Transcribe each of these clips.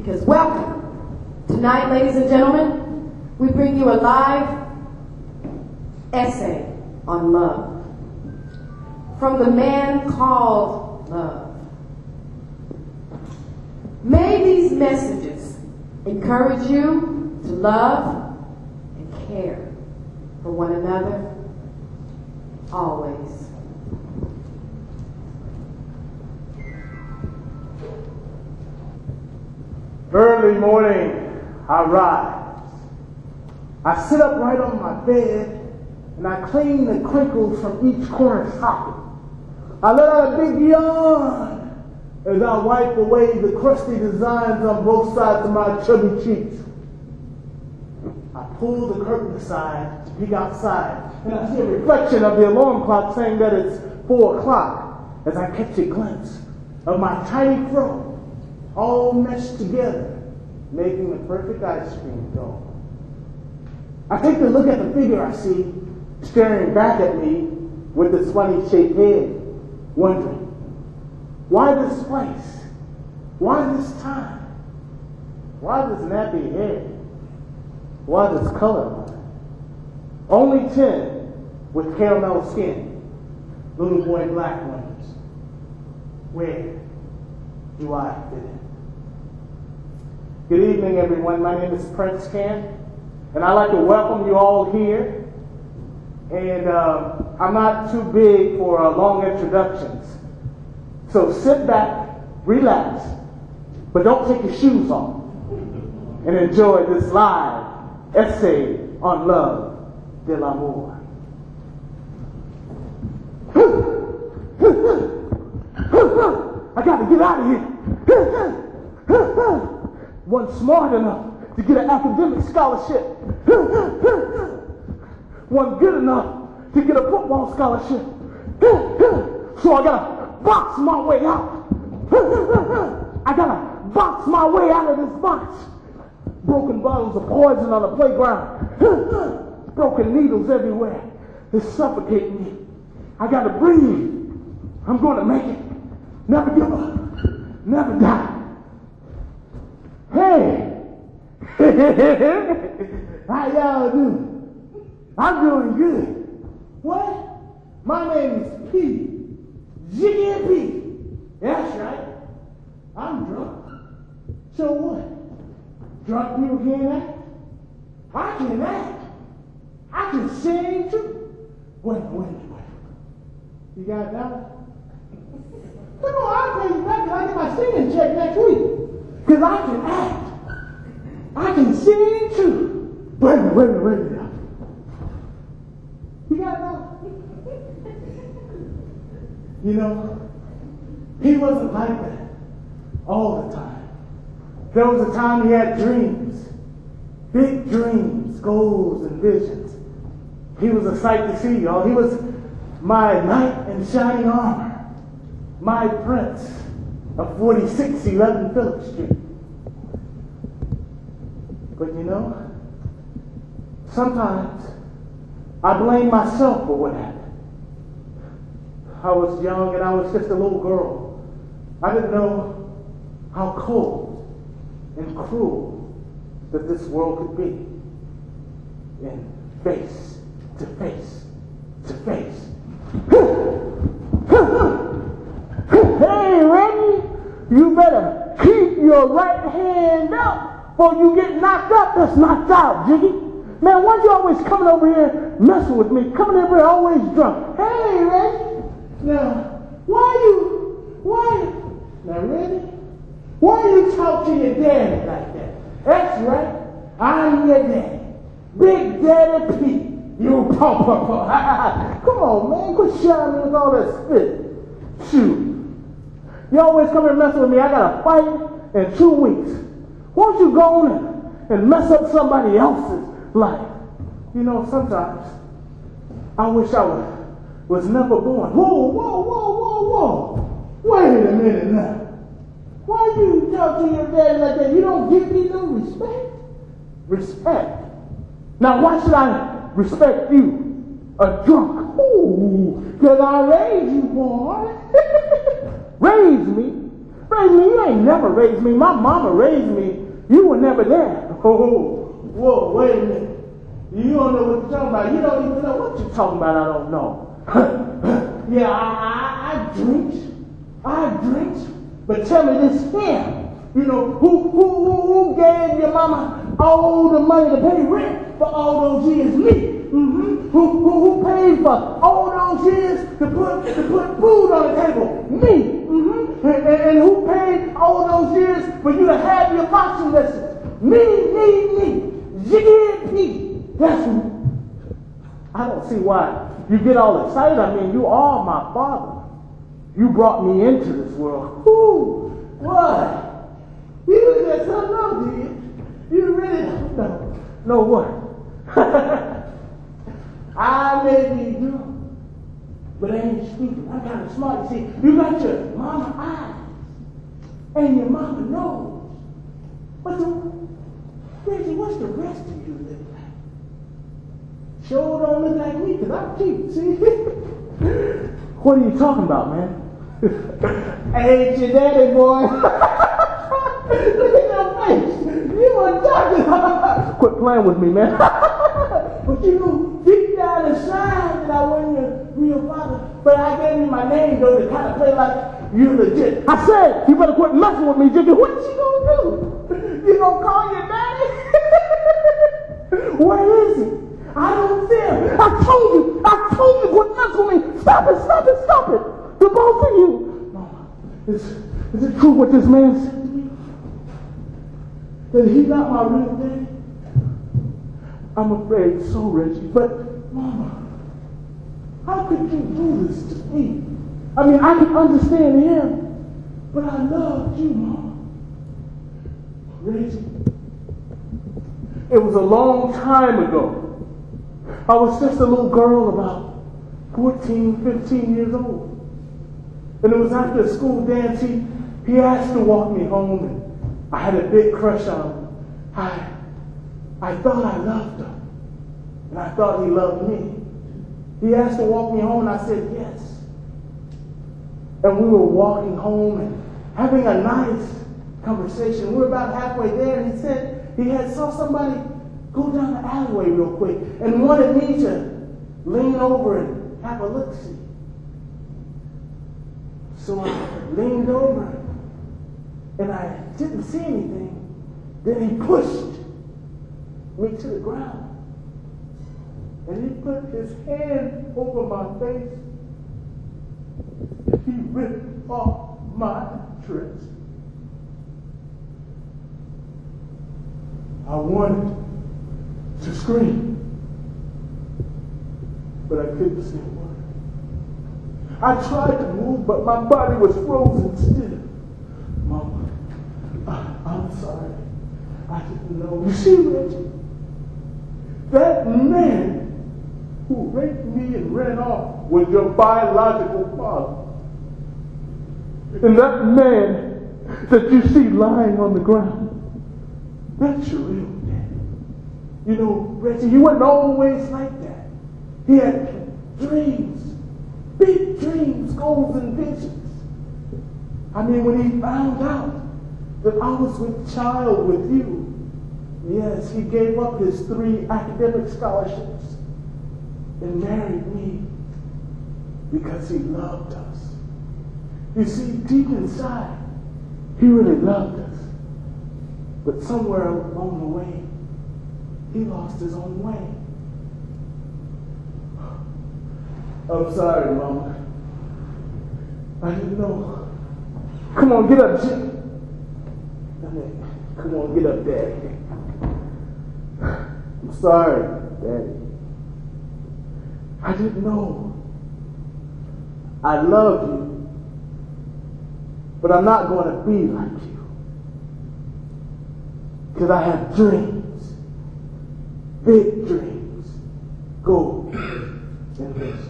Because welcome. Tonight, ladies and gentlemen, we bring you a live essay on love. From the man called Love. May these messages encourage you to love and care for one another always. Early morning, I rise. I sit up right on my bed and I clean the crinkles from each corner socket. I let out a big yawn as I wipe away the crusty designs on both sides of my chubby cheeks. I pull the curtain aside to peek outside, and I see a reflection of the alarm clock saying that it's 4 o'clock as I catch a glimpse of my tiny fro all meshed together, making the perfect ice cream dome. I take a look at the figure I see staring back at me with its funny shaped head, wondering, why this place? Why this time? Why this nappy hair? Why this color? Only 10 with caramel skin, little boy black wonders, where do I fit in? Good evening, everyone. My name is Prince Kent, and I'd like to welcome you all here. And I'm not too big for long introductions. So sit back, relax, but don't take your shoes off, and enjoy this live essay on love de l'amour. I got to get out of here. One smart enough to get an academic scholarship. One good enough to get a football scholarship. So I gotta box my way out. I gotta box my way out of this box. Broken bottles of poison on the playground. Broken needles everywhere. It's suffocating me. I gotta breathe. I'm gonna make it. Never give up. Never die. Hey! How y'all doing? I'm doing good. What? My name is P. Jiggy and P. That's right. I'm drunk. So what? Drunk people can't act? I can act. I can sing too. Wait. You got that one? Come on, I'll pay you back till I get my singing check next week. Because I can act. I can sing too. Wait a minute. You got that? You know, he wasn't like that all the time. There was a time he had dreams. Big dreams, goals, and visions. He was a sight to see, y'all. He was my knight in shining armor. My prince of 4611 Phillip Street. But you know, sometimes I blame myself for what happened. I was young and I was just a little girl. I didn't know how cold and cruel that this world could be. And face to face to face. Hey, Reggie, you better keep your right hand up before you get knocked up. That's knocked out, Jiggy. Man, why you always coming over here messing with me? Coming over here always drunk. Hey, Reggie. Now, now, Reggie, why you talk to your daddy like that? That's right. I'm your daddy. Big Daddy P. You papa. Come on, man. Quit shouting me with all that spit. Shoot. You always come here messing with me. I got a fight in 2 weeks. Why don't you go on and mess up somebody else's life? You know, sometimes I wish I was never born. Whoa. Wait a minute now. Why you talk to your daddy like that? You don't give me no respect? Respect? Now, why should I respect you? A drunk? Ooh, because I raised you, boy. Raised me? Raised me? You ain't never raised me. My mama raised me. You were never there. Oh, whoa, wait a minute. You don't know what you're talking about. You don't even know what you're talking about. I don't know. Yeah, I drink. But tell me this here. You know, who gave your mama all the money to pay rent for all those years? Me. Mm-hmm. Who paid for all those years to put food on the table? Me. Mm-hmm. And who paid all those years for you to have your boxing lessons? Me. Jiggy. That's who. I don't see why you get all excited. I mean, you are my father. You brought me into this world. Whoo! What? You just don't know, do you? You really don't know. Know what? I may be young, but I ain't stupid. I'm kind of smart. You see, you got your mama eyes and your mama nose. But Reggie, what's the rest of you look like? Sure don't look like me, because I'm cute, see? What are you talking about, man? I ain't your daddy, boy. Look at your face. You weren't talking about. Quit playing with me, man. But you know, deep down inside that I wasn't your real father. But I gave you my name, though, to kind of play like you're legit. I said, you better quit messing with me, Jiggy. What is she going to do? You going to call your daddy? Where is he? I don't see him. I told you, quit messing with me. Stop it. The both of you. Mama, is it true what this man said to me? That he's not my real daddy? I'm afraid so, Reggie. But, Mama, how could you do this to me? I mean, I can understand him, but I loved you, Mama. Reggie, it was a long time ago. I was just a little girl about 14, 15 years old. And it was after a school dance, he asked to walk me home, and I had a big crush on him. I thought I loved him, and I thought he loved me. He asked to walk me home, and I said yes. And we were walking home and having a nice conversation. We were about halfway there, and he said he had saw somebody go down the alleyway real quick and wanted me to lean over and have a look-see. So I leaned over, and I didn't see anything. Then he pushed me to the ground. And he put his hand over my face. He ripped off my dress. I wanted to scream, but I couldn't say a word. I tried to move, but my body was frozen still. Mama, I'm sorry. I didn't know. You see, Reggie, that man who raped me and ran off was your biological father. And that man that you see lying on the ground, that's your real daddy. You know, Reggie, he wasn't always like that. He had dreams, big dreams, goals, and visions. I mean, when he found out that I was with child with you, yes, he gave up his 3 academic scholarships and married me because he loved us. You see, deep inside, he really loved us. But somewhere along the way, he lost his own way. I'm sorry, Mama. I didn't know. Come on, get up, Jim. Come on, get up, Daddy. I'm sorry, Daddy. I didn't know. I love you, but I'm not going to be like you. Because I have dreams, big dreams, goals, and visions.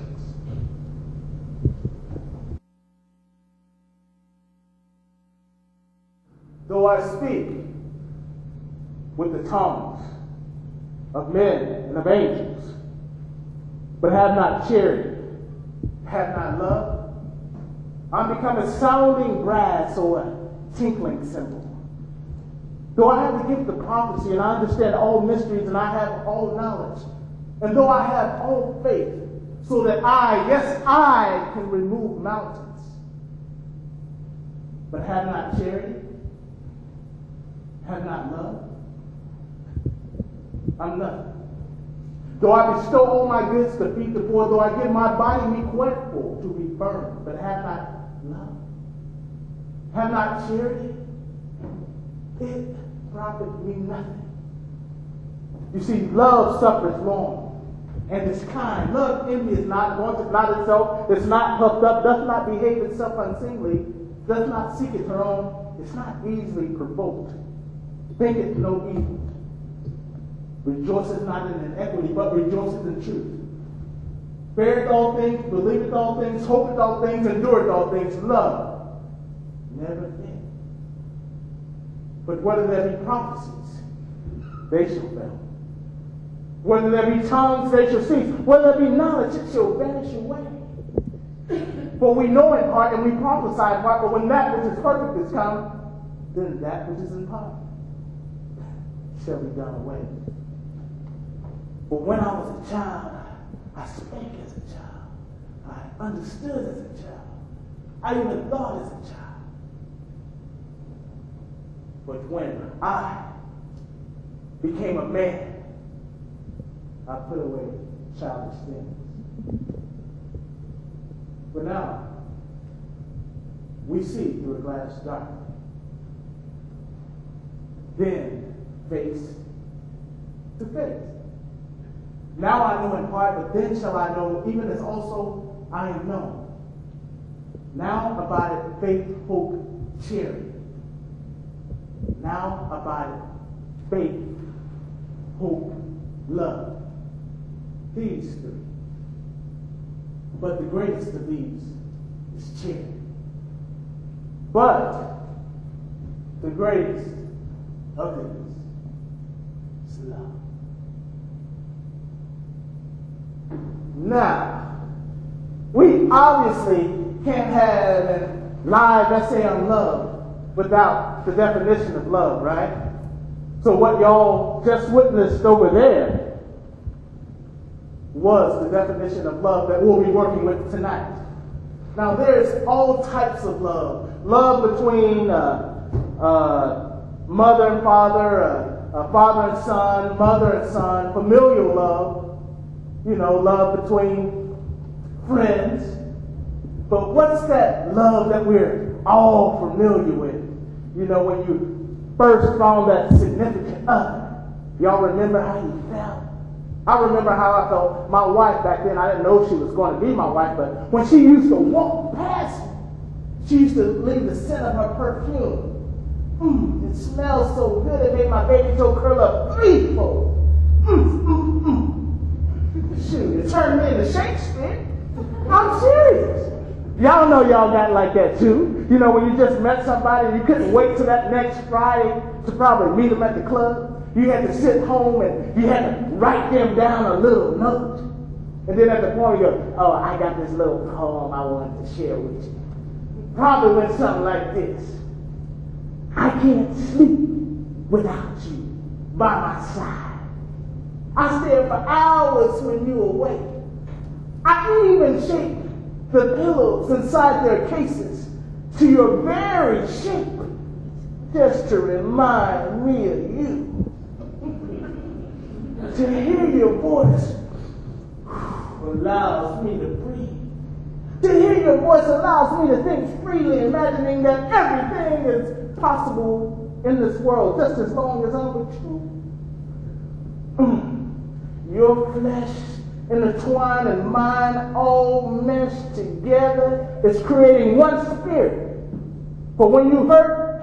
Though I speak with the tongues of men and of angels, but have not charity, have not love, I'm become a sounding brass or tinkling cymbal. Though I have the gift of prophecy and I understand all mysteries and I have all knowledge, and though I have all faith, so that I can remove mountains, but have not charity, have not love, I'm nothing. Though I bestow all my goods to feed the poor, though I give my body meat quite full to be burned, but have not love, have not charity, it profit me nothing. You see, love suffers long and is kind. Love envy is not wanted, not itself, is not puffed up, does not behave itself unseemly, does not seek its own, is not easily provoked, thinketh no evil, rejoices not in iniquity, but rejoices in truth, beareth all things, believeth all things, hopeth all things, endureth all things. Love never fails. But whether there be prophecies, they shall fail. Whether there be tongues, they shall cease. Whether there be knowledge, it shall vanish away. For we know in part and we prophesy in part, but when that which is perfect is come, then that which is in part shall be done away. But when I was a child, I spake as a child. I understood as a child. I even thought as a child. But when I became a man, I put away childish things. But now, we see through a glass darkly. Then, face to face. Now I know in part, but then shall I know, even as also I am known. Now abideth faith, hope, charity. Now abideth faith, hope, love. These three. But the greatest of these is charity. But the greatest of these is love. Now, we obviously can't have a live essay on love without the definition of love, right? So what y'all just witnessed over there was the definition of love that we'll be working with tonight. Now, there's all types of love. Love between mother and father, father and son, mother and son, familial love, love between friends. But what's that love that we're all familiar with? When you first found that significant other, y'all remember how you felt? I remember how I felt. My wife back then, I didn't know she was going to be my wife, but when she used to walk past me, she used to leave the scent of her perfume. It smelled so good, it made my baby toe curl up threefold. Shoot, it turned me into Shakespeare. I'm serious. Y'all know y'all got like that too. When you just met somebody and you couldn't wait till that next Friday to probably meet them at the club. You had to sit home and you had to write them down a little note. And then at the point you go, oh, I got this little poem I wanted to share with you. Probably went something like this. I can't sleep without you by my side. I stare for hours when you're awake. I even shake the pillows inside their cases to your very shape just to remind me of you. To hear your voice allows me to breathe. To hear your voice allows me to think freely, imagining that everything is possible in this world, just as long as I'm with you. Your flesh intertwined and mine all meshed together is creating one spirit. For when you hurt,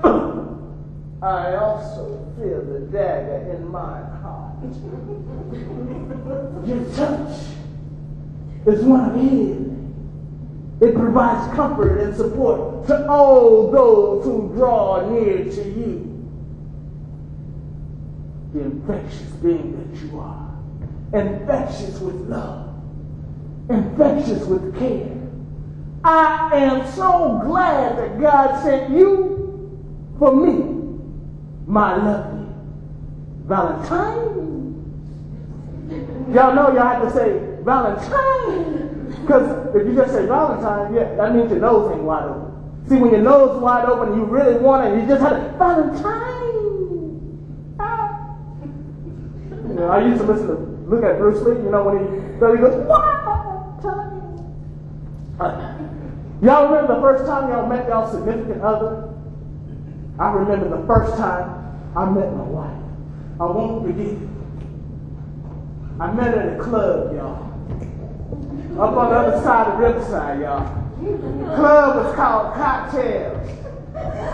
I also feel the dagger in my heart. Your touch is one of healing. It provides comfort and support to all those who draw near to you. The infectious being that you are. Infectious with love. Infectious with care. I am so glad that God sent you for me, my lovely Valentine. Y'all know y'all have to say Valentine. Because if you just say Valentine, yeah, that means your nose ain't wide open. See, when your nose is wide open, you really want it, you just have to, Valentine. Ah. You know, I used to look at Bruce Lee, you know, when he goes, Valentine. Y'all remember the first time y'all met y'all significant other? I remember the first time I met my wife. I won't forget it. I met her at a club, y'all. Up on the other side of Riverside, y'all. The club was called Cocktails.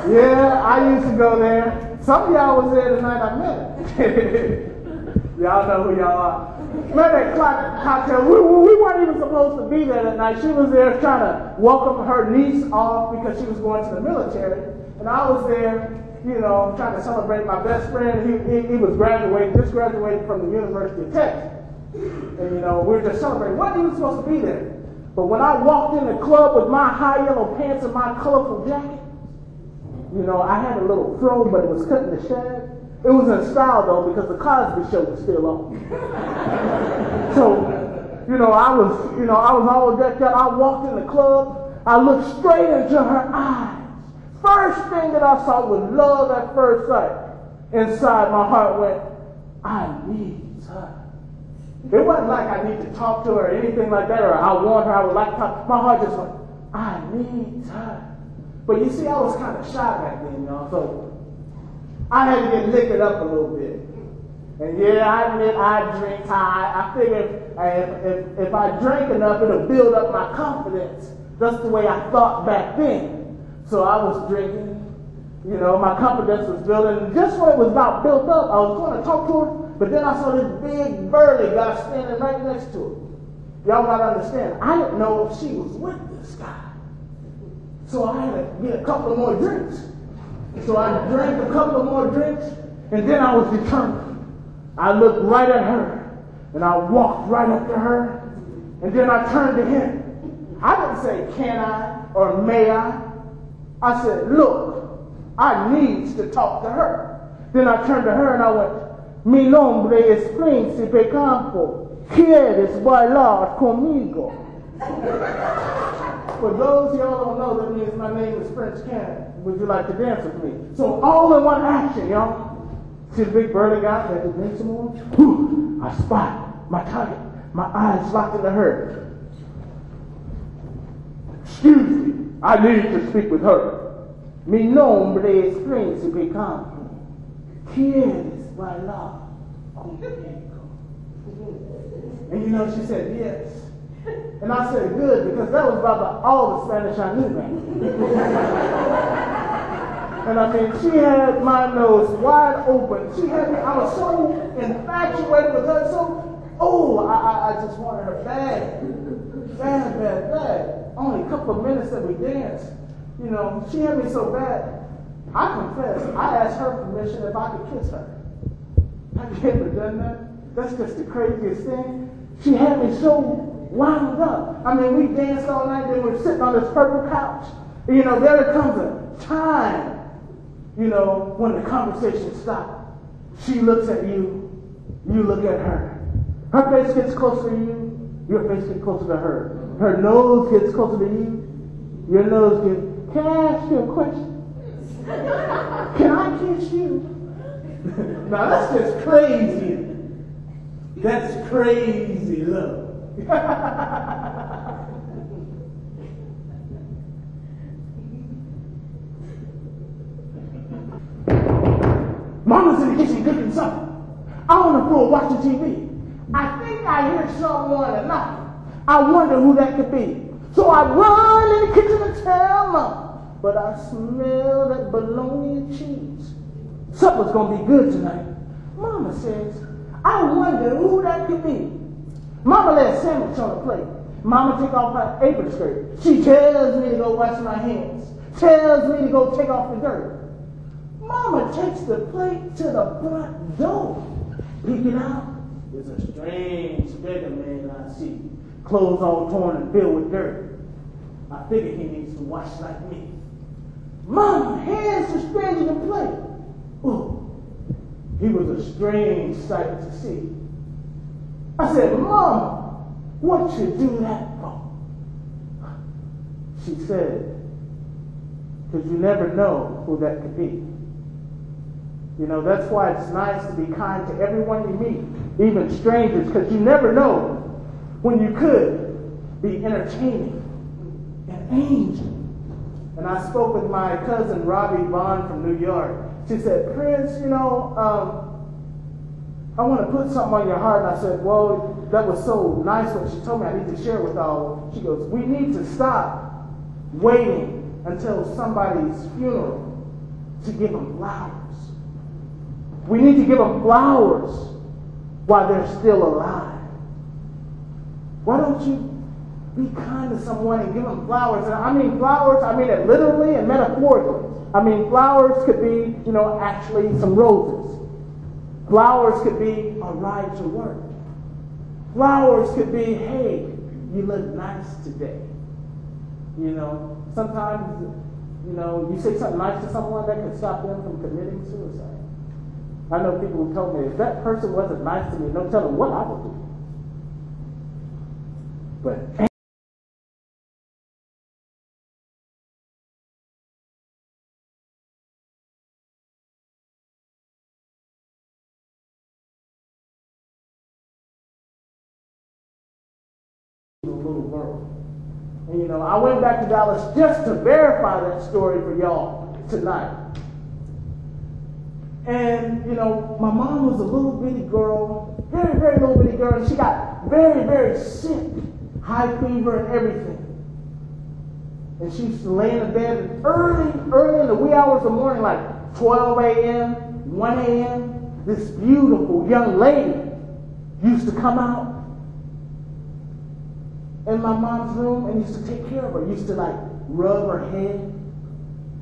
Yeah, I used to go there. Some of y'all was there the night I met her. Y'all know who y'all are. Met at Cocktails. We weren't even supposed to be there that night. She was there trying to welcome her niece off because she was going to the military. And I was there, you know, trying to celebrate my best friend. He was just graduated from the University of Texas. And, you know, we were just celebrating. Wasn't even supposed to be there. But when I walked in the club with my high yellow pants and my colorful jacket, you know, I had a little throw, but it was cut in the shag. It was in style, though, because the Cosby Show was still on. So, you know, I was all decked out. I walked in the club. I looked straight into her eyes. First thing that I saw was love at first sight. Inside my heart went, I need her. It wasn't like I need to talk to her or anything like that, or I want her, I would like to talk. My heart just went, I need her. But you see, I was kind of shy back then, y'all, so I had to get liquored up a little bit. And yeah, I admit I drink high. I figured if I drank enough, it'll build up my confidence. That's the way I thought back then. So I was drinking, you know, my confidence was building. And just when it was about built up, I was going to talk to her, but then I saw this big burly guy standing right next to her. Y'all got to understand, I didn't know if she was with this guy. So I had to get a couple of more drinks. So I drank a couple of more drinks, and then I was determined. I looked right at her, and I walked right up to her, and then I turned to him. I didn't say, can I, or may I? I said, look, I need to talk to her. Then I turned to her and I went, mi nombre es Príncipe Campo. ¿Quieres bailar conmigo? For those of y'all don't know, that means my name is French Cannon. Would you like to dance with me? So all in one action, y'all. See the big burly guy that did dance some more? Whew, I spot my target. My eyes locked into her. Excuse me, I need to speak with her. Mi nombre es Príncipe Campo. ¿Quieres bailar conmigo? And you know, she said yes. And I said good, because that was about all the Spanish I knew then. And I mean, she had my nose wide open. She had me, I was so infatuated with her, I just wanted her bad. Only a couple of minutes that we danced, you know, she had me so bad. I confess, I asked her permission if I could kiss her. Have you ever done that? That's just the craziest thing. She had me so wound up. I mean, we danced all night, then we were sitting on this purple couch. You know, there comes a time, you know, when the conversation stops. She looks at you, you look at her. Her face gets closer to you, your face gets closer to her. Her nose gets closer to you, your nose gets, can I ask you a question? Can I kiss you? Now that's just crazy. That's crazy love. Mama's in the kitchen cooking something. I'm on the floor watching TV. I think I hear someone knocking. I wonder who that could be. So I run in the kitchen and tell Mama. But I smell that bologna and cheese. Supper's going to be good tonight. Mama says, I wonder who that could be. Mama lay a sandwich on the plate. Mama take off her apron skirt. She tells me to go wash my hands. Tells me to go take off the dirt. Mama takes the plate to the front door. Peek it out. There's a strange beggar man I see. Clothes all torn and filled with dirt. I figured he needs to wash like me. Mom, hands are strange to play. Oh, he was a strange sight to see. I said, Mom, what you do that for? She said, because you never know who that could be. You know, that's why it's nice to be kind to everyone you meet, even strangers, because you never know when you could be entertaining an angel. And I spoke with my cousin, Robbie Vaughn from New York. She said, Prince, you know, I want to put something on your heart. And I said, well, that was so nice what she told me. I need to share with all. She goes, we need to stop waiting until somebody's funeral to give them flowers. We need to give them flowers while they're still alive. Why don't you be kind to someone and give them flowers? And I mean flowers, I mean it literally and metaphorically. I mean flowers could be, you know, actually some roses. Flowers could be a ride to work. Flowers could be, hey, you look nice today. You know, sometimes, you know, you say something nice to someone that could stop them from committing suicide. I know people who told me, if that person wasn't nice to me, don't tell them what I would do. But a little girl. And you know, I went back to Dallas just to verify that story for y'all tonight. And, you know, my mom was a little bitty girl, very, very little bitty girl, and she got very, very sick, high fever and everything. And she used to lay in the bed early in the wee hours of the morning, like 12 a.m., 1 a.m., this beautiful young lady used to come out in my mom's room and used to take care of her. Used to, like, rub her head,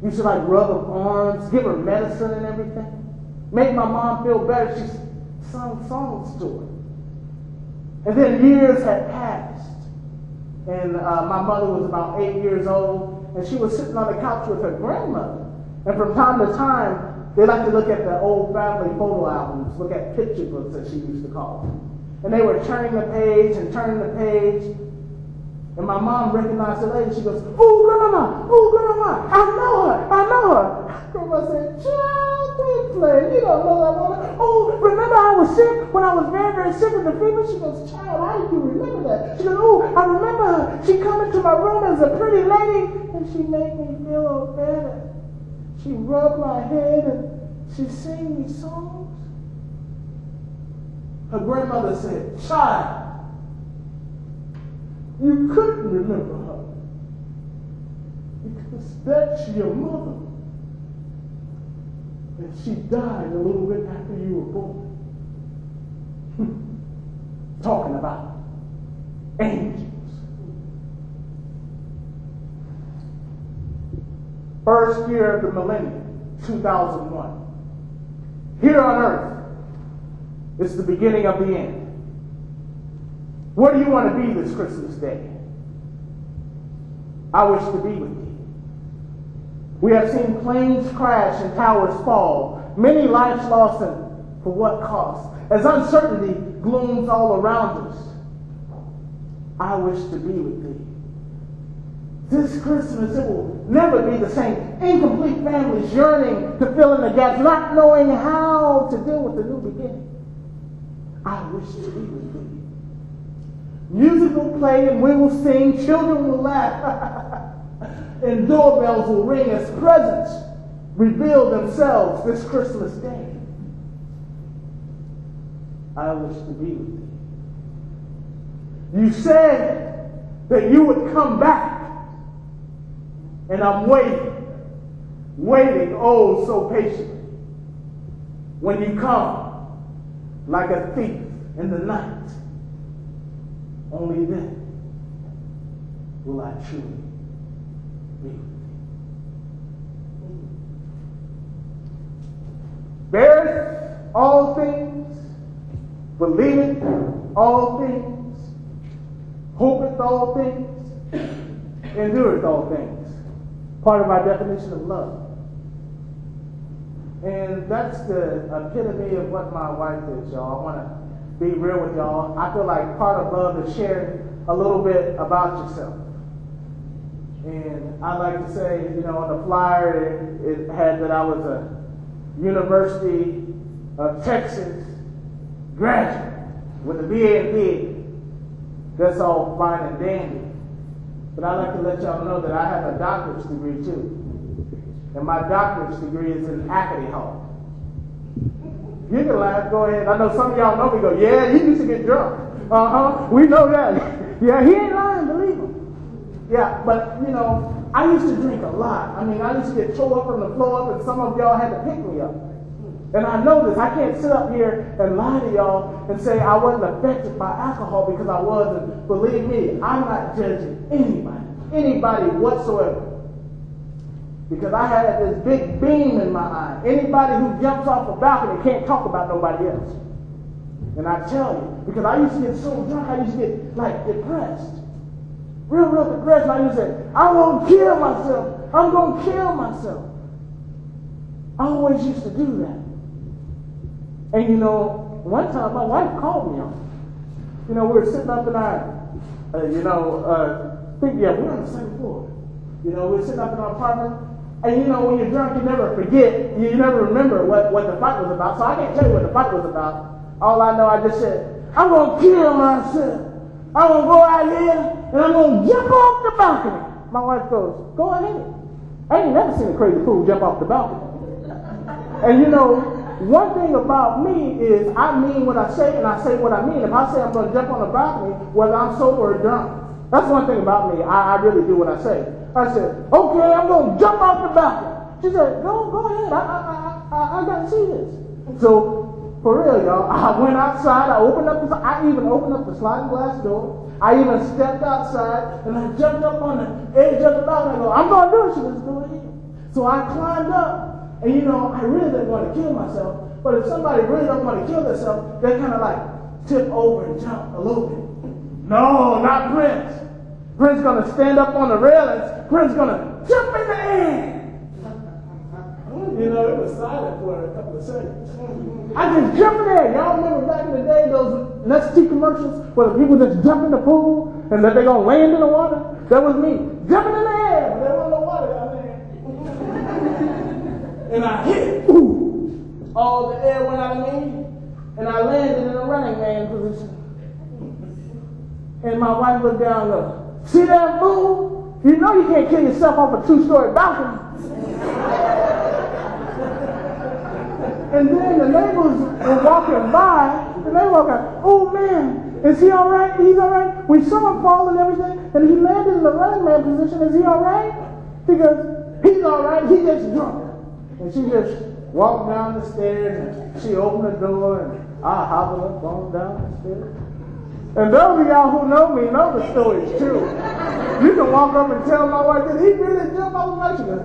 used to, like, rub her arms, give her medicine and everything. Made my mom feel better. She sung songs to her. And then years had passed. And my mother was about 8 years old. And she was sitting on the couch with her grandmother. And from time to time, they like to look at the old family photo albums, look at picture books, as she used to call them. And they were turning the page and turning the page. And my mom recognized the lady. She goes, oh, Grandma, I know her. Grandma said, child, quit playing. You don't know that woman. Oh, remember I was sick when I was very, very sick with the fever? She goes, child, how do you remember that? She goes, oh, I remember her. She come into my room as a pretty lady, and she made me feel all better. She rubbed my head, and she sang me songs. Her grandmother said, child, you couldn't remember her because that's your mother. And she died a little bit after you were born. Talking about angels. First year of the millennium, 2001. Here on earth, it's the beginning of the end. Where do you want to be this Christmas Day? I wish to be with you. We have seen planes crash and towers fall, many lives lost, and for what cost? As uncertainty glooms all around us, I wish to be with thee. This Christmas, it will never be the same. Incomplete families yearning to fill in the gaps, not knowing how to deal with the new beginning. I wish to be with thee. Music will play and we will sing, children will laugh, and doorbells will ring as presents reveal themselves this Christmas Day. I wish to be with thee. You said that you would come back, and I'm waiting oh so patiently. When you come like a thief in the night, only then will I truly be with thee. Beareth all things, believeth all things, hopeth all things, endureth all things. part of our definition of love. And that's the epitome of what my wife is, y'all. I want to be real with y'all. I feel like part of love is sharing a little bit about yourself. And I like to say, on the flyer, it had that I was a University of Texas graduate with a BA and BA. That's all fine and dandy. But I like to let y'all know that I have a doctorate degree too. And my doctorate degree is in academy hall. You can laugh, go ahead. I know some of y'all know me, go, yeah, you used to get drunk. We know that. Yeah, he ain't lying, believe him. Yeah, but, I used to drink a lot. I mean, I used to get tore up on the floor, and some of y'all had to pick me up. And I know this. I can't sit up here and lie to y'all and say I wasn't affected by alcohol, because I wasn't. Believe me, I'm not judging anybody whatsoever. Because I had this big beam in my eye. Anybody who jumps off a balcony can't talk about nobody else. And I tell you, because I used to get so drunk, I used to get depressed. Real depressed. And I used to say, I won't kill myself. I'm going to kill myself. I always used to do that. And one time my wife called me on it. We were sitting up in our, we were on the second floor. We were sitting up in our apartment. And when you're drunk, you never forget. You never remember what the fight was about. So I can't tell you what the fight was about. All I know, I just said, I'm going to kill myself. I'm going to go out here and I'm going to jump off the balcony. My wife goes, go ahead. I ain't never seen a crazy fool jump off the balcony. And one thing about me is I mean what I say and I say what I mean. If I say I'm going to jump on the balcony, whether I'm sober or drunk, that's one thing about me. I really do what I say. I said, okay, I'm going to jump off the balcony. She said, go ahead. I got to see this. So, for real, y'all, I went outside. I even opened up the sliding glass door. I even stepped outside, and I jumped up on the edge of the balcony. I go, I'm going to do it. She goes, go ahead. So I climbed up, and I really didn't want to kill myself. But if somebody really don't want to kill themselves, they kind of tip over and jump a little bit. No, not Prince. Prince going to stand up on the railings. Prince going to jump in the air. It was silent for a couple of seconds. I just jumped in there. Y'all remember back in the day, those Nestle commercials where the people just jump in the pool and that they're going to land in the water? That was me. Jumping in the air. But there wasn't no water down there. And I hit. Ooh. All the air went out of me. And I landed in a running man position. And my wife looked down and goes, see that fool? You know you can't kill yourself off a 2-story balcony. And then the neighbors were walking by, and they were like, oh man, is he all right? He's all right? We saw him fall and everything, and he landed in the running man position. Is he all right? He goes, he's all right, he just drunk. And she just walked down the stairs, and she opened the door, and I hobbled up on down the stairs. And those of y'all who know me know the story's true. You can walk up and tell my wife, did he really jump off the balcony? She goes,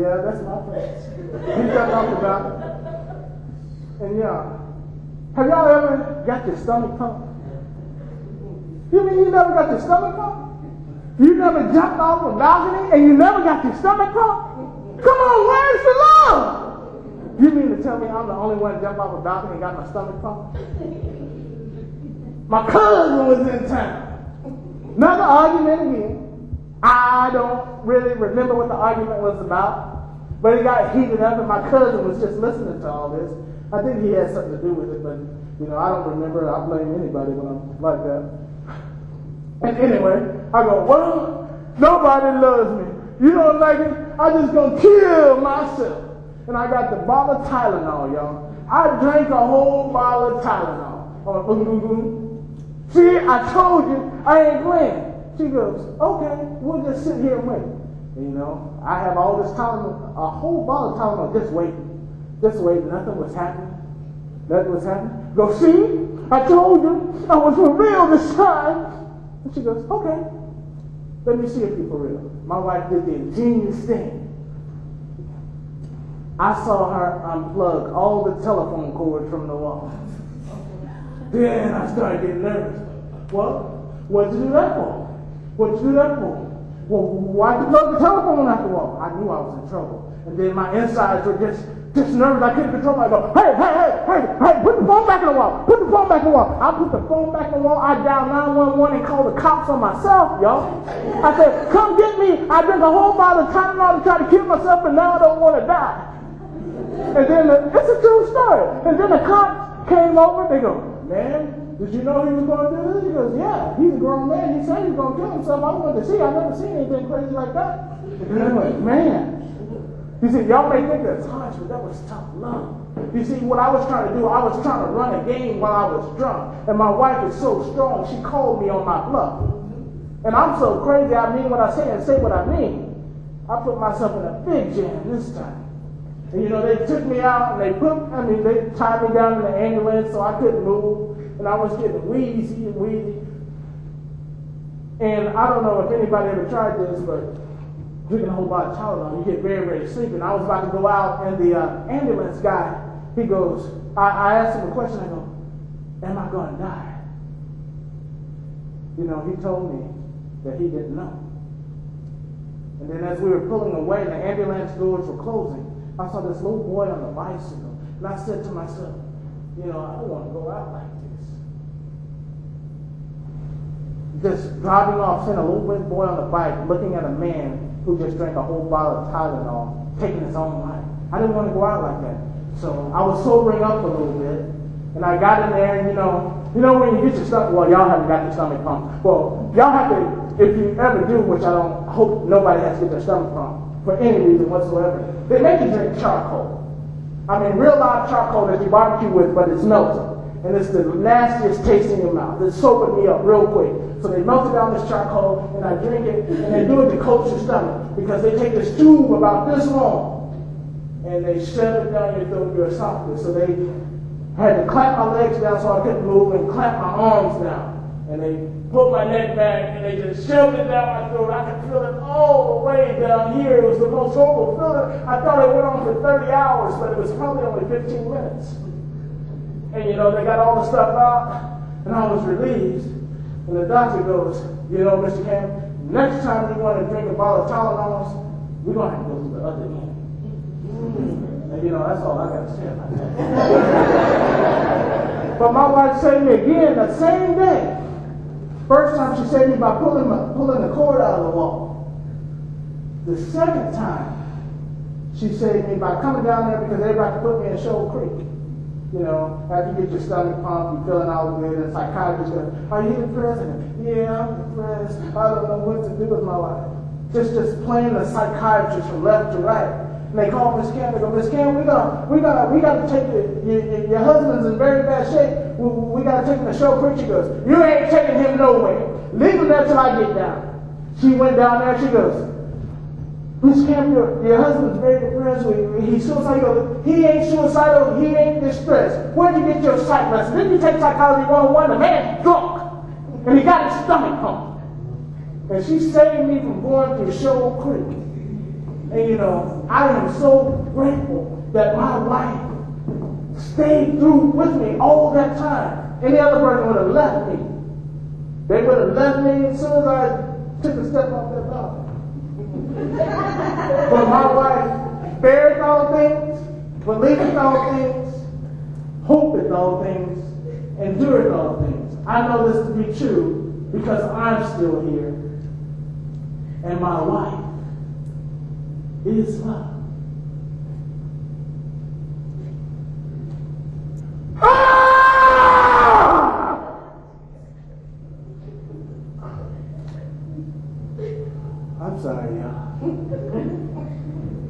yeah, that's my friend. He jumped off the balcony. And have y'all ever got your stomach pumped? You mean you never got your stomach pumped? You never jumped off a balcony and you never got your stomach pumped? Come on, where's the love? You mean to tell me I'm the only one to jump off a balcony and got my stomach pumped? My cousin was in town. Another argument again. I don't really remember what the argument was about, but it got heated up and my cousin was just listening to all this. I think he had something to do with it, but, I don't remember. I blame anybody when I'm like that. And anyway, I go, well, nobody loves me. You don't like it? I'm just going to kill myself. And I got the bottle of Tylenol, y'all. I drank a whole bottle of Tylenol. See, I told you I ain't playing. She goes, okay, we'll just sit here and wait. I have all this Tylenol, a whole bottle of Tylenol just waiting. Just waiting, nothing was happening. Go, see? I told you I was for real this time. And she goes, okay. Let me see if you're for real. My wife did the ingenious thing. I saw her unplug all the telephone cords from the wall. Then I started getting nervous. Well, what'd you do that for? well, why'd you plug the telephone out the wall? I knew I was in trouble. And then my insides were just nervous. I couldn't control myself. I go, hey, put the phone back in the wall. Put the phone back in the wall. I put the phone back in the wall. I dialed 911 and called the cops on myself, y'all. I said, come get me. I drank a whole bottle of Tylenol to try to kill myself, and now I don't want to die. And then, it's a true story. And then the cops came over. They go, man, did you know he was going to do this? He goes, yeah, he's a grown man. He said he was going to kill himself. I wanted to see. I've never seen anything crazy like that. And I went, man. You see, y'all may think that's harsh, but that was tough love. You see, what I was trying to do, I was trying to run a game while I was drunk. And my wife is so strong, she called me on my bluff. And I'm so crazy, I mean what I say and say what I mean. I put myself in a big jam this time. And you know, they took me out and they tied me down in the ambulance so I couldn't move. And I was getting wheezy. And I don't know if anybody ever tried this, but drinking a whole bottle of Tylenol, you get very, very sleepy. And I was about to go out, and the ambulance guy, he goes, I asked him a question. I go, am I going to die? You know, he told me that he didn't know. And then as we were pulling away, and the ambulance doors were closing, I saw this little boy on a bicycle. And I said to myself, you know, I don't want to go out like this. Just driving off, seeing a little boy on the bike, looking at a man who just drank a whole bottle of Tylenol, taking his own life. I didn't want to go out like that. So I was sobering up a little bit, and I got in there, and you know when you get your stomach, well, y'all haven't got your stomach pumped. Well, y'all have to, if you ever do, which I don't hope nobody has to get their stomach pumped for any reason whatsoever, they make you drink charcoal. I mean, real live charcoal that you barbecue with, but it's melted. And it's the nastiest taste in your mouth. It's soaping me up real quick. So they melted down this charcoal, and I drink it, and they do it to coat your stomach, because they take this tube about this long, and they shove it down your throat, your esophagus. So they had to clamp my legs down so I couldn't move, and clamp my arms down. And they pulled my neck back, and they just shoved it down my throat. I could feel it all the way down here. It was the most horrible feeling. I thought it went on for 30 hours, but it was probably only 15 minutes. And you know, they got all the stuff out, and I was relieved. And the doctor goes, you know, Mr. Cam, next time you want to drink a bottle of Tylenols, we're going to have to go to the other end. And you know, that's all I got to say about that. But my wife saved me again the same day. First time she saved me by pulling the cord out of the wall. The second time, she saved me by coming down there because everybody put me in Shoal Creek. You know, after you get your stomach pumped, you're feeling all good, and the psychiatrist goes, are you depressed? And, yeah, I'm depressed. I don't know what to do with my life. Just playing the psychiatrist from left to right. And they call Miss Cam. They go, Miss Cam, we got to take your husband's in very bad shape. We got to take him to Shoal Creek. She goes, you ain't taking him nowhere. Leave him there till I get down. She went down there. She goes, Miss Cam, your husband's very depressed. He's suicidal. He ain't suicidal. He ain't distressed. Where'd you get your psych lesson? Didn't you take Psychology 101? The man's drunk. And he got his stomach pumped. And she saved me from going through Shoal Creek. And you know, I am so grateful that my wife stayed through with me all that time. Any other person would have left me. They would have left me as soon as I took a step off that balcony. But my wife bears all things, believeth all things, hopeth all things, endureth all things. I know this to be true because I'm still here. And my wife is love. I'm sorry, y'all.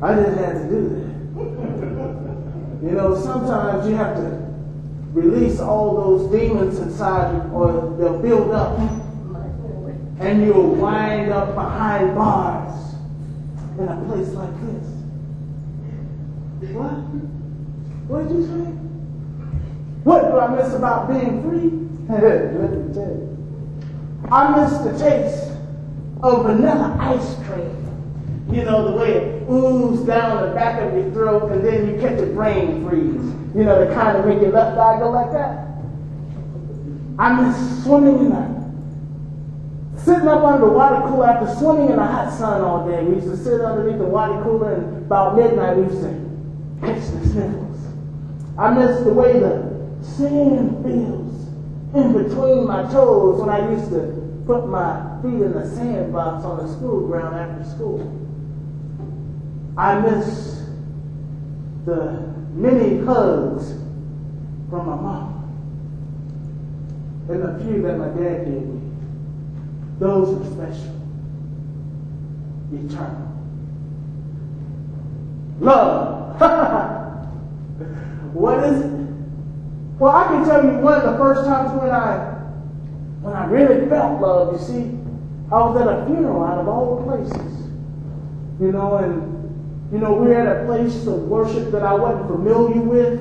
I just had to do that. You know, sometimes you have to release all those demons inside you, or they'll build up. And you'll wind up behind bars in a place like this. What? What did you say? What do I miss about being free? Let me tell you. I miss the taste of vanilla ice cream. You know, the way it oozes down the back of your throat and then you catch your brain freeze. You know, the kind that make your left eye go like that. I miss swimming in a Sitting up under the water cooler after swimming in the hot sun all day. We used to sit underneath the water cooler, and about midnight we used to catch the sniffles. I miss the way the sand feels in between my toes when I used to put my feet in the sandbox on the school ground after school. I miss the many hugs from my mom and the few that my dad gave me. Those were special, eternal. Love. What is it? Well, I can tell you one of the first times when I really felt love, you see, I was at a funeral out of all places. You know, and we were at a place of worship that I wasn't familiar with,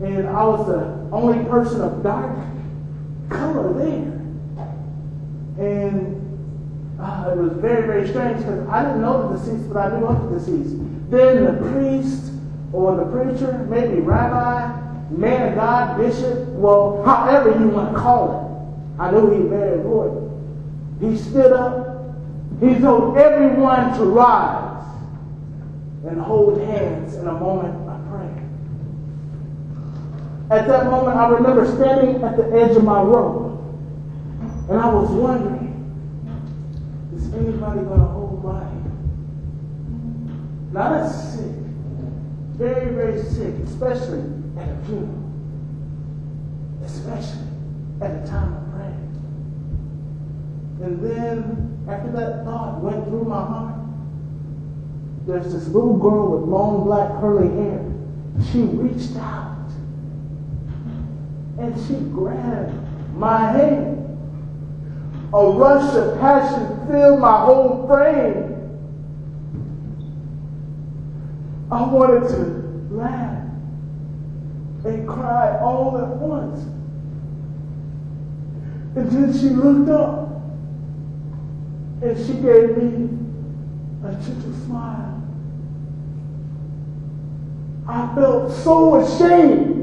and I was the only person of dark color there. And it was very, very strange because I didn't know the deceased, but I knew of the deceased. Then the priest or the preacher, maybe rabbi, man of God, bishop, well, however you want to call it, I knew he was very important. He stood up. He told everyone to rise and hold hands in a moment of prayer. At that moment, I remember standing at the edge of my row, and I was wondering, is anybody going to hold my hand? Now that's sick. Very, very sick, especially at a funeral. Especially at a time of prayer. And then, after that thought went through my heart, there's this little girl with long black curly hair. She reached out and she grabbed my hand. A rush of passion filled my whole frame. I wanted to laugh and cry all at once. And then she looked up and she gave me a gentle smile. I felt so ashamed.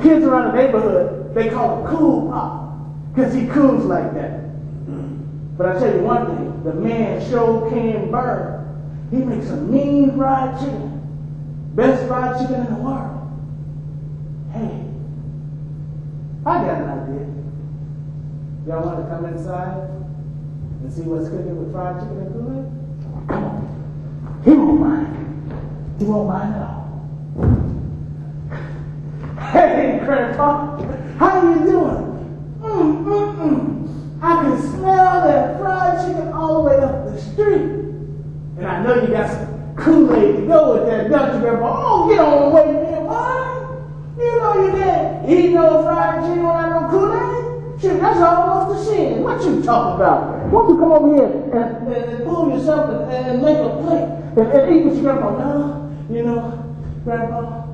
Kids around the neighborhood, they call him Cool Pop because he cools like that. But I tell you one thing, the man sure can burn. He makes a mean fried chicken. Best fried chicken in the world. Hey, I got an idea. Y'all want to come inside and see what's cooking with fried chicken and Kool-Aid? Come on. He won't mind. He won't mind at all. Hey, Grandpa, how you doing? I can smell that fried chicken all the way up the street. And I know you got some Kool-Aid to go with that, don't you, Grandpa? Oh, get on the way, man. Why? You know you didn't eat no fried chicken without no Kool-Aid? Shit, that's almost a sin. What you talking about? Why don't you come over here and pull yourself and make a plate and eat with your Grandpa? No, you know, Grandpa,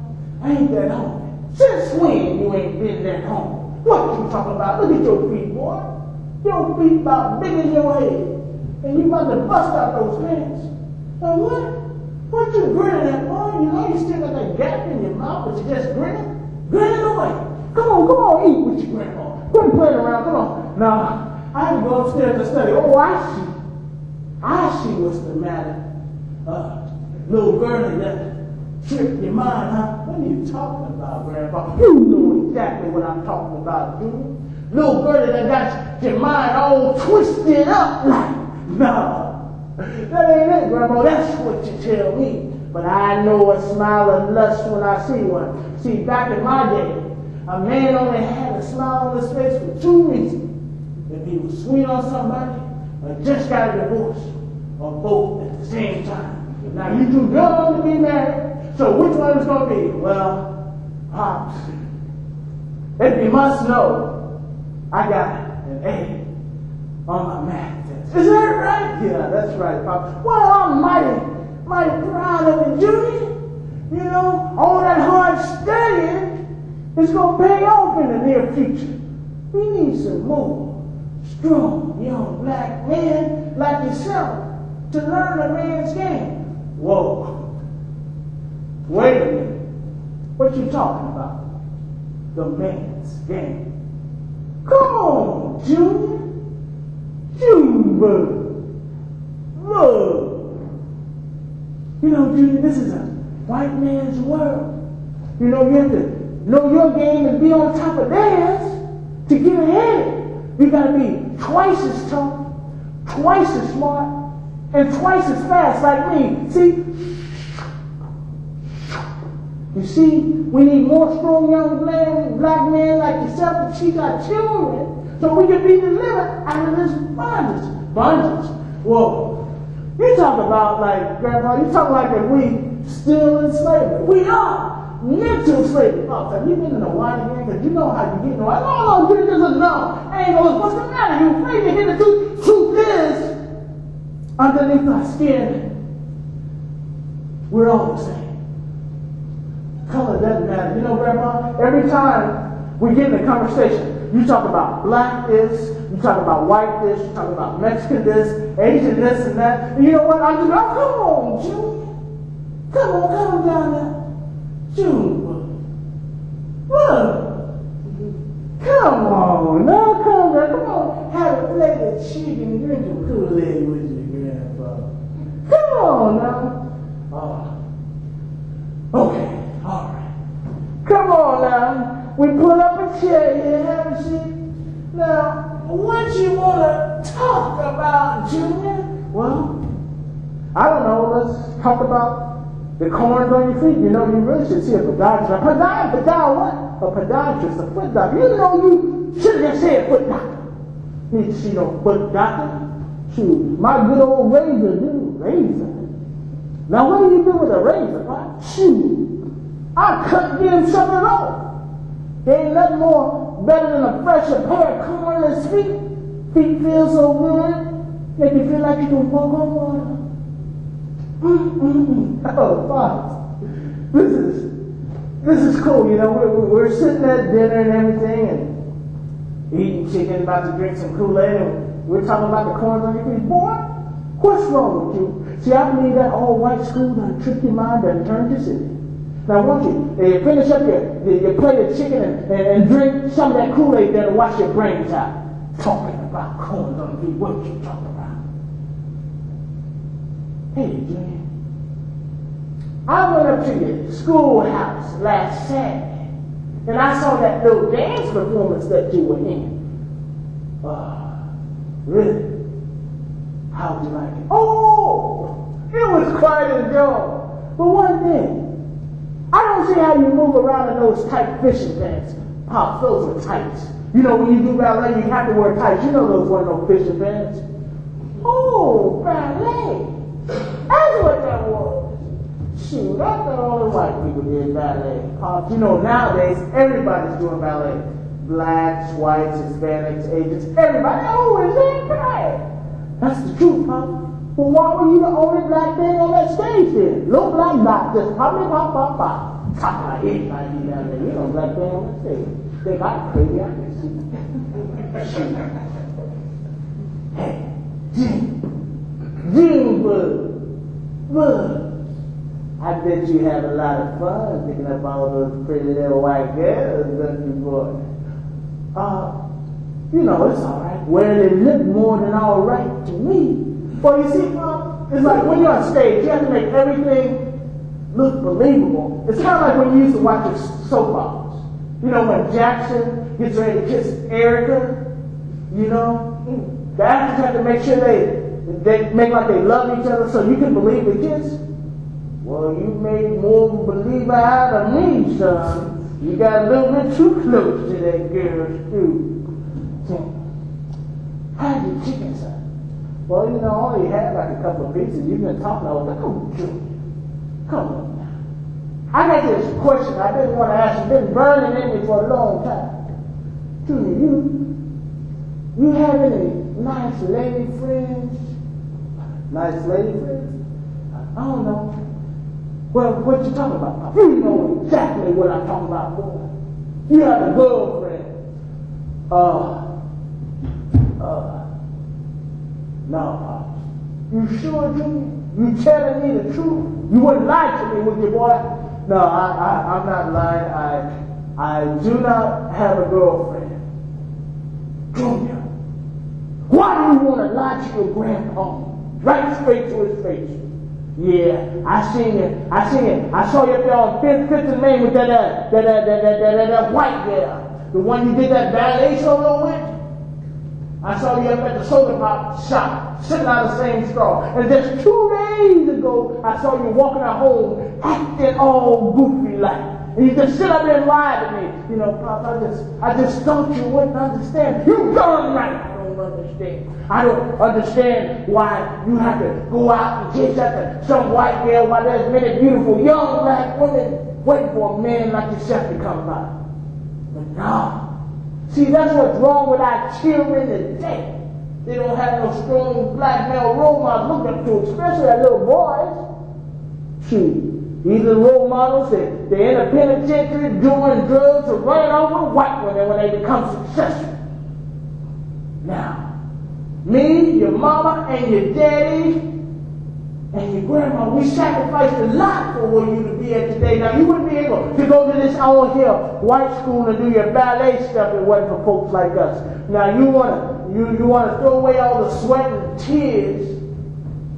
I ain't that hungry. Since when you ain't been that hungry? What you talking about? Look at your feet, boy. Your feet about big as your head. And you about to bust out those pants. And what? What you grinning at, boy? You know you still got that gap in your mouth, but you just grinning? Grinning away. Come on, eat with your Grandpa. Quit playing around, come on. Now, I had to go upstairs to study. Oh, I see what's the matter. Little Gurney that tripped your mind, huh? What are you talking about, Grandpa? You know exactly what I'm talking about, dude. Little Gurney that got your mind all twisted up like, no. That ain't it, Grandpa. That's what you tell me. But I know a smile of lust when I see one. See, back in my day, a man only had a smile on his face for two reasons. If he was sweet on somebody, or just got a divorce, or both at the same time. Now, you too young to be married, so which one is going to be? Well, Pops, if you must know, I got an A on my math test. Is that right? Yeah, that's right, Pops. Well, I'm mighty proud of you, Junior. You know, all that hard studying is going to pay off in the near future. We need some more strong young black men like yourself to learn a man's game. Whoa. Wait a minute. What you talking about? The man's game. Come on, Junior. Junior. Look. You know, Junior, this is a white man's world. You know, you have to know your game and be on top of theirs to get ahead. You got to be twice as tough, twice as smart, and twice as fast like me. See? You see, we need more strong young black men like yourself to teach our children so we can be delivered out of this bondage. Bondage? Whoa. You talk about like, Grandpa, you talk like that we still in slavery. We are mental slavery. Oh, have you been in a wine again? Because you know how you get in a wine. No, you just look no. I ain't gonna look. What's the matter? You afraid to hear the truth? Truth is, underneath our skin, we're all the same. Color doesn't matter. You know, Grandma, every time we get in a conversation, you talk about black this, you talk about white this, you talk about Mexican this, Asian this and that. And you know what? I'm just like, oh, come on, Junior. Come down there. Junior. Look. Come on, now come down. Come on, have a plate of chicken and drink some Kool-Aid with your grandfather. Come on now. Okay, all right. Come on now. We pull up a chair here, have a seat. Now, what you want to talk about, Junior? Well, I don't know. Let's talk about the corns on your feet. You know, you really should see a podiatrist. A podiatrist, a foot doctor. You know, you should have just said foot doctor. Need to see no foot doctor. Shoot, my good old razor, dude. Razor. Now, what do you do with a razor? Shoot, I cut them something off. There ain't nothing more better than a fresher pair of corn on his feet. Feet feel so good. Make you feel like you can walk on water. Oh, Pops. This is cool, you know. We're sitting at dinner and everything and eating chicken, about to drink some Kool-Aid, and we're talking about the corns on your feet. Boy, what's wrong with you? See, I believe that old white school done tricked your mind and turned you silly. Now, won't you finish up your plate of chicken and drink some of that Kool-Aid that'll wash your brains out? Talking about corns on the feet, what you talking about? Hey, Junior. I went up to your schoolhouse last Saturday, and I saw that little dance performance that you were in. Really? How'd you like it? Oh, it was quite enjoyable. But one thing, I don't see how you move around in those tight fishing pants. Pop, those are tights. You know, when you do ballet, you have to wear tights. You know those weren't no fishing pants. Oh, ballet. That's what that was. Shoot, I thought only white people did ballet. Pop, you know, nowadays, everybody's doing ballet. Blacks, whites, Hispanics, Asians, everybody. Oh, is that right? That's the truth, Pop. Well, why were you the only black thing on that stage then? No black dot, just pop. Top of my head, I do down there. You know, black thing on that stage. Think I'm crazy, I can see. Hey, Junebug. I bet you have a lot of fun picking up all those pretty little white girls, don't you, boy? You know, it's all right. Well, they look more than all right to me. Well, you see, it's like when you're on stage, you have to make everything look believable. It's kind of like when you used to watch your soap operas. You know, when Jackson gets ready to kiss Erica, you know, the actors have to make sure they make like they love each other so you can believe the kiss. Well, you made more of a believer out of me, son. You got a little bit too close to that girl's too. How's your chicken, son? Well, you know, I only had like a couple of pieces. You've been talking all the time. Oh, Junior, come on now. I got this question I didn't want to ask you. Been burning in me for a long time. Junior, you have any nice lady friends? Nice lady friends? I don't know. Well, what you talking about, Pop? You know exactly what I'm talking about, boy. You have a girlfriend. No, Pop. You sure, Junior? You telling me the truth? You wouldn't lie to me, would you, boy? No, I'm not lying. I do not have a girlfriend. Junior, why do you want to lie to your grandpa? Right straight to his face. Yeah, I seen it. I saw you up there on 5th and Main with that white girl. The one you did that ballet solo with. I saw you up at the soda pop shop, sitting out the same straw. And just 2 days ago, I saw you walking at home, acting all goofy like. And you just sit up there and lie to me. You know, Pop, I just thought you wouldn't understand. You darn right I don't understand. I don't understand why you have to go out and chase after some white girl while there's many beautiful young black women waiting for a man like yourself to come by. But no. See, that's what's wrong with our children today. They don't have no strong black male role models look up to, especially our little boys. Shoot. These are role models that they're in a penitentiary doing drugs or running over white women when they become successful. Now, me, your mama, and your daddy, and your grandma, we sacrificed a lot for where you to be at today. Now, you wouldn't be able to go to this all here white school and do your ballet stuff if it wasn't for folks like us. Now, you wanna throw away all the sweat and tears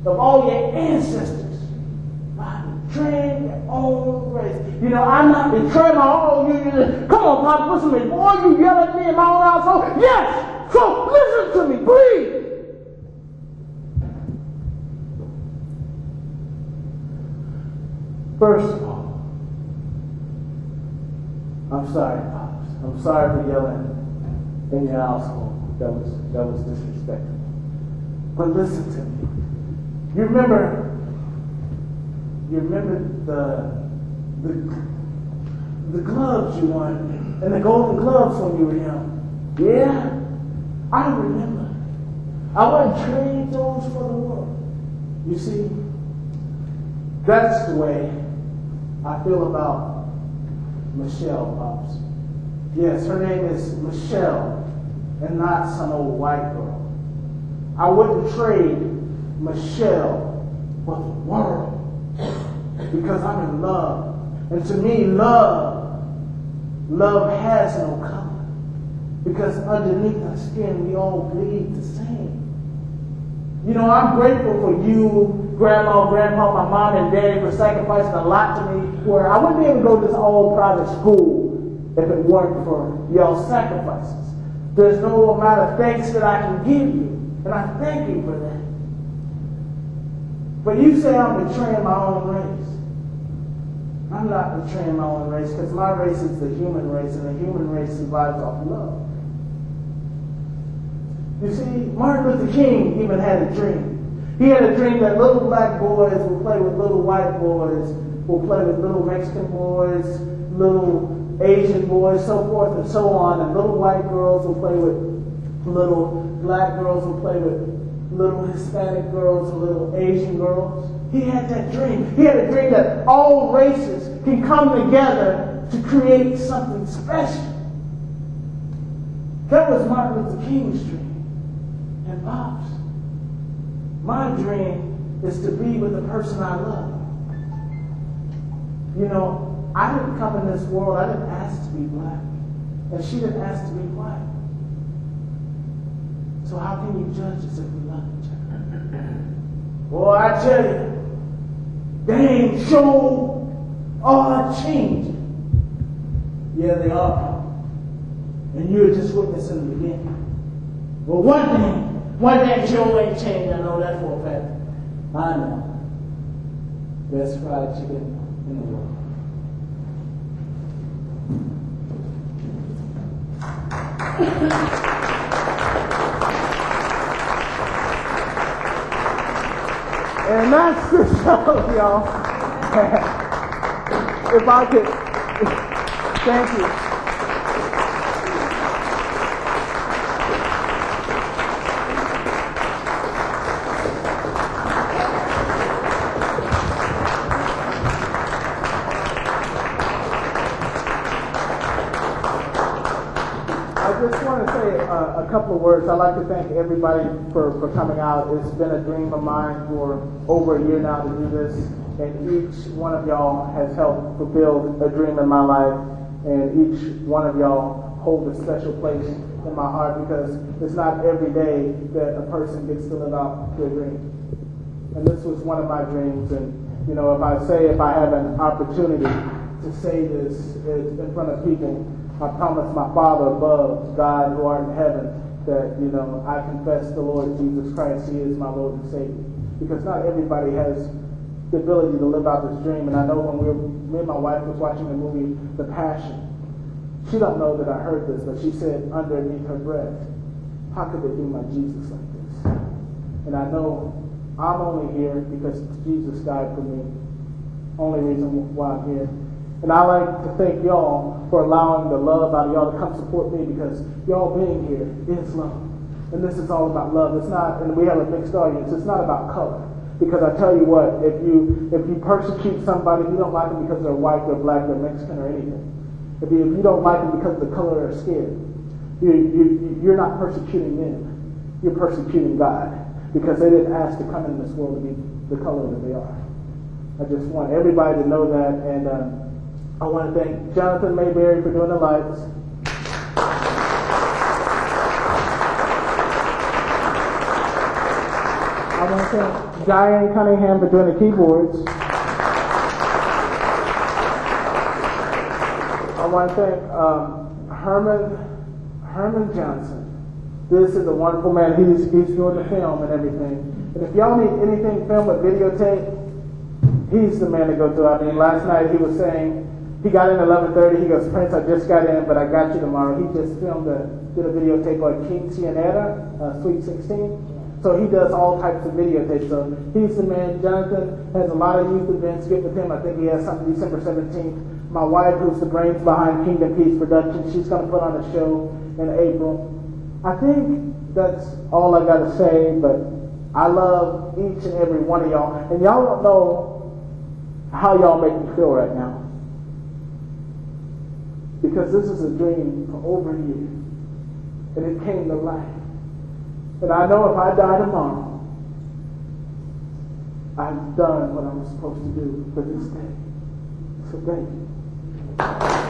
of all your ancestors. Betraying your own race. You know, I'm not betraying my own. Come on, Pop, listen to me. Boy, you yell at me in my own household. Yes! So listen to me, please. First of all, I'm sorry, Pops. I'm sorry for yelling in your household. That was disrespectful. But listen to me. You remember the gloves you won and the golden gloves when you were young? Yeah, I remember. I wouldn't trade those for the world. You see, that's the way I feel about Michelle, Pops. Yes, her name is Michelle and not some old white girl. I wouldn't trade Michelle for the world. Because I'm in love. And to me, love has no color. Because underneath our skin, we all bleed the same. You know, I'm grateful for you, Grandma, Grandpa, my mom and daddy for sacrificing a lot to me where I wouldn't be able to go to this old private school if it weren't for y'all's sacrifices. There's no amount of thanks that I can give you. And I thank you for that. But you say I'm betraying my own race. I'm not betraying my own race because my race is the human race and the human race survives off love. You see, Martin Luther King even had a dream. He had a dream that little black boys will play with little white boys, will play with little Mexican boys, little Asian boys, so forth and so on, and little white girls will play with little black girls, will play with little Hispanic girls and little Asian girls. He had that dream. He had a dream that all races can come together to create something special. That was Martin Luther King's dream. And Pops, my dream is to be with the person I love. You know, I didn't come in this world, I didn't ask to be black. And she didn't ask to be white. So how can you judge us if we love each other? Boy, I tell you, they sure are changing. Yeah, they are. And you're just witnessing the beginning. Well, one thing sure ain't changed. I know that for a fact. I know. Best fried chicken in the world. And that's the show, y'all. If I could, thank you. I just want to say a couple of words. I'd like to thank everybody for coming out. It's been a dream of mine for over a year now to do this. and each one of y'all has helped fulfill a dream in my life, and each one of y'all hold a special place in my heart, because it's not every day that a person gets to live out their dream. And this was one of my dreams, and you know, if I have an opportunity to say this in front of people, I promise my Father above, God who art in heaven, that, you know, I confess the Lord Jesus Christ, He is my Lord and Savior. Because not everybody has the ability to live out this dream. And I know when me and my wife was watching the movie The Passion, she don't know that I heard this, but she said underneath her breath, how could they do my Jesus like this? And I know I'm only here because Jesus died for me. Only reason why I'm here. And I like to thank y'all for allowing the love out of y'all to come support me, because y'all being here is love. And this is all about love. It's not, and we have a mixed audience, it's not about color. Because I tell you what, if you persecute somebody, you don't like them because they're white, they're black, they're Mexican, or anything. If you don't like them because of the color of their skin, you're not persecuting them. You're persecuting God. Because they didn't ask to come in this world to be the color that they are. I just want everybody to know that, and I want to thank Jonathan Mayberry for doing the lights. I want to thank Diane Cunningham for doing the keyboards. I want to thank Herman Johnson. This is a wonderful man. He's doing the film and everything. And if y'all need anything filmed with videotape, he's the man to go to. I mean, last night he was saying, he got in at 11:30. He goes, Prince, I just got in, but I got you tomorrow. He just did a videotape on King Cianera, Sweet 16. So he does all types of videotapes. So he's the man. Jonathan has a lot of youth events. Get with him. I think he has something December 17th. My wife, who's the brains behind Kingdom Peace Productions, she's going to put on a show in April. I think that's all I got to say, but I love each and every one of y'all. And y'all don't know how y'all make me feel right now. Because this is a dream for over a year. And it came to life. And I know if I die tomorrow, I've done what I'm supposed to do for this day. So thank you.